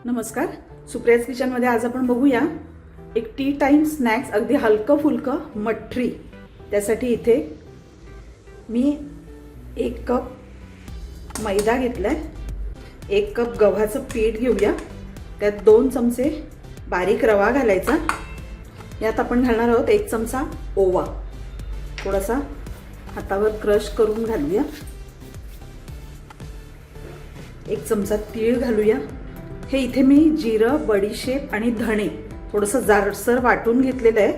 नमस्कार, सुप्रियाज किचनमध्ये आज आपण बघूया एक टी टाइम स्नॅक्स, अगदी हलकं फुलकं मठरी. त्यासाठी इथे मी 1 कप मैदा घेतलाय, 1 कप गव्हाचं पीठ घेऊया, त्यात 2 चमचे बारीक रवा घालायचा. यात आपण घालणार आहोत 1 चमचा ओवा, थोडासा हातावर क्रश करून घालूया. 1 चमचा तीळ घालूया. हे इथे मी जिरं, बडीशेप आणि धणे थोडंसं जाडसर वाटून घेतलेलं आहे,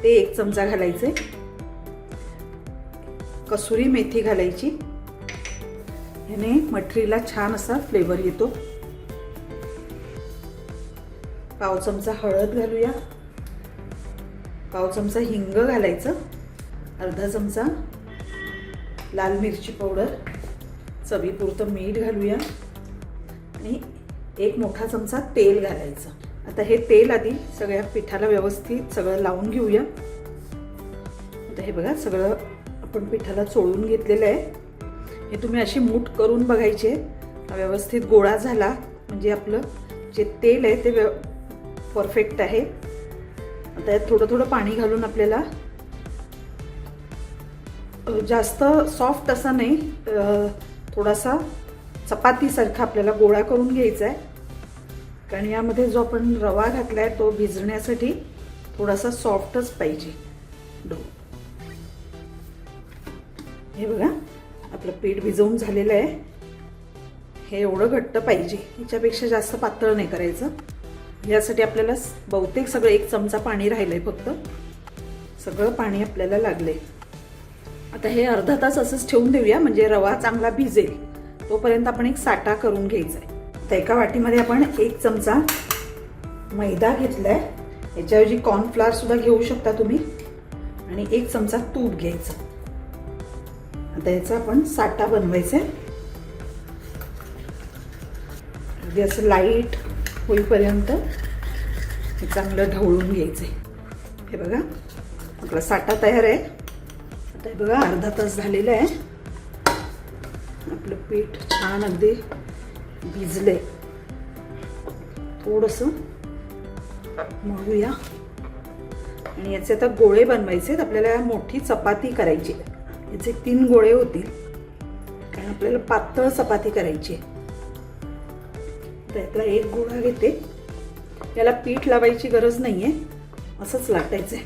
ते 1 चमचा घालायचे. कसुरी मेथी घालायची, याने मठरीला छान असा फ्लेवर येतो. पाव चमचा हळद घालूया, पाव चमचा हिंग घालायचं, अर्धा चमचा लाल मिरची पावडर, चवीपुरतं मीठ घालूया आणि 1 मोठा चमचा तेल घालायचं. आता हे तेल आधी सगळ्या पिठाला व्यवस्थित सगळं लावून घेऊया. आता हे बघा, सगळं आपण पिठाला चोळून घेतलेलं आहे. हे तुम्ही अशी मूठ करून बघायचे, व्यवस्थित गोळा झाला म्हणजे आपलं जे तेल आहे ते परफेक्ट आहे. आता यात थोडं थोडं पाणी घालून आपल्याला जास्त सॉफ्ट असं नाही, थोडासा चपातीसारखा आपल्याला गोळा करून घ्यायचा आहे. कारण यामध्ये जो आपण रवा घातलाय तो भिजण्यासाठी थोडासा सॉफ्टच पाहिजे डो. हे बघा, आपलं पीठ भिजवून झालेलं आहे. हे एवढं घट्ट पाहिजे, याच्यापेक्षा जास्त पातळ नाही करायचं. यासाठी आपल्याला बहुतेक सगळं 1 चमचा पाणी राहिलंय, फक्त सगळं पाणी आपल्याला लागलंय. आता हे अर्धा तास असंच ठेवून देऊया, म्हणजे रवा चांगला भिजेल. तोपर्यंत आपण एक साठा करून घ्यायचा आहे. तर एका वाटीमध्ये आपण 1 चमचा मैदा घेतलाय, याच्याऐवजी कॉर्नफ्लॉवर सुद्धा घेऊ शकता तुम्ही, आणि 1 चमचा तूप घ्यायचं. आता याचा आपण साठा बनवायचा आहे. अगदी असं लाईट होईपर्यंत हे चांगलं ढवळून घ्यायचंय. हे बघा, आपला साठा तयार आहे. आता हे बघा, अर्धा तास झालेला आहे. आपलं पीठ छान अगदी भिजले. थोडंसं मळूया आणि याचे आता गोळे बनवायचे. आपल्याला मोठी चपाती करायची, याचे 3 गोळे होतील, कारण आपल्याला पातळ चपाती करायची. त्यातला 1 गोळा घेते. याला पीठ लावायची गरज नाहीये, असंच लाटायचंय.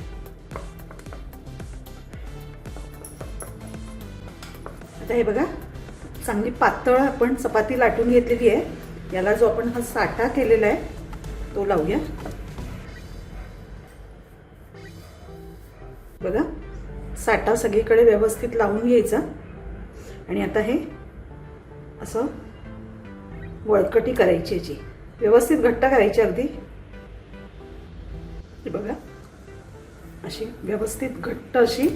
आता हे बघा, चांगली पातळ आपण चपाती लाटून घेतलेली आहे. याला जो आपण हा साठा केलेला आहे तो लावूया. बघा, साठा सगळीकडे व्यवस्थित लावून घ्यायचा आणि आता हे असं वळकटी करायची, याची व्यवस्थित घट्ट करायची अगदी. हे बघा, अशी व्यवस्थित घट्ट अशी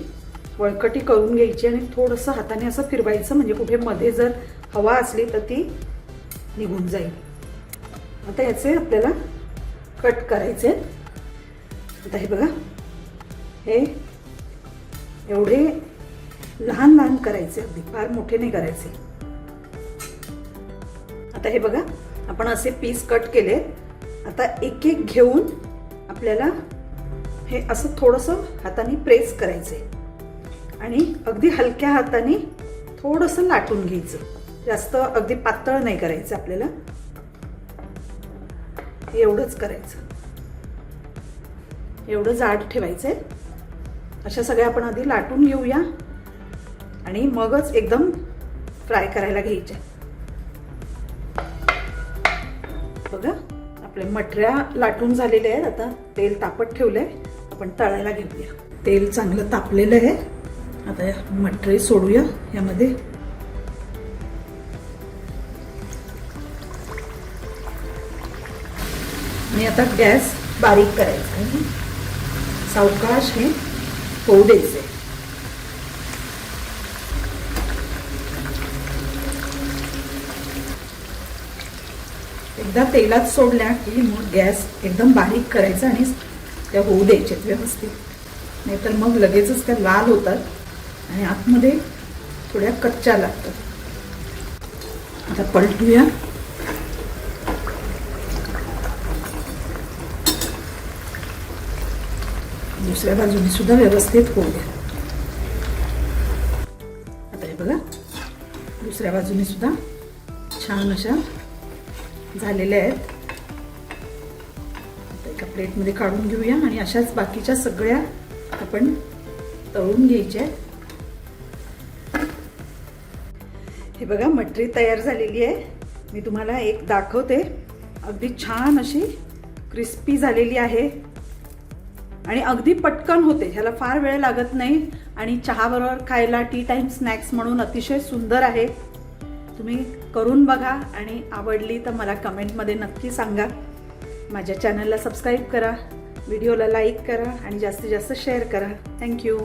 वळकटी करून घ्यायची आणि थोडंसं हाताने असं फिरवायचं, म्हणजे कुठे मध्ये जर हवा असली तर ती निघून जाईल. आता याचे आपल्याला कट करायचे. आता हे बघा, हे एवढे लहान लहान करायचे, अगदी फार मोठे नाही करायचे. आता हे बघा, आपण असे पीस कट केले. आता एक एक घेऊन आपल्याला हे असं थोडंसं हाताने प्रेस करायचे आणि अगदी हलक्या हाताने थोडंसं लाटून घ्यायचं. जास्त अगदी पातळ नाही करायचं आपल्याला, एवढंच करायचं. एवढं जाड ठेवायचंय. अशा सगळ्या आपण आधी लाटून घेऊया आणि मगच एकदम फ्राय करायला घ्यायच्या. बघा, आपल्या मठऱ्या लाटून झालेल्या आहेत. आता तेल तापत ठेवलंय, आपण तळायला घेऊया. तेल चांगलं तापलेलं आहे. आता मठरी सोडूया यामध्ये. आणि आता गॅस बारीक करायचा आणि सावकाश हे होऊ द्यायचे. एकदा तेलात सोडल्या की मग गॅस एकदम बारीक करायचा आणि त्या होऊ द्यायच्यात व्यवस्थित, नाहीतर मग लगेचच त्या लाल होतात आणि आतमध्ये थोड्या कच्च्या लागतात. आता पलटूया. दुसऱ्या बाजूने सुद्धा व्यवस्थित होऊ द्या. आता हे बघा दुसऱ्या बाजूने सुद्धा छान अशा झालेल्या आहेत. आता एका प्लेटमध्ये काढून घेऊया आणि अशाच बाकीच्या सगळ्या आपण तळून घ्यायच्या आहेत. हे बघा मटरी तयार झालेली आहे. मी तुम्हाला एक दाखवते. अगदी छान अशी क्रिस्पी झालेली आहे आणि अगदी पटकन होते. ह्याला फार वेळ लागत नाही आणि चहाबरोबर खायला टी टाइम स्नॅक्स म्हणून अतिशय सुंदर आहे. तुम्ही करून बघा आणि आवडली तर मला कमेंटमध्ये नक्की सांगा. माझ्या चॅनलला सबस्क्राईब करा, व्हिडिओला लाईक करा आणि जास्तीत जास्त शेअर करा. थँक्यू.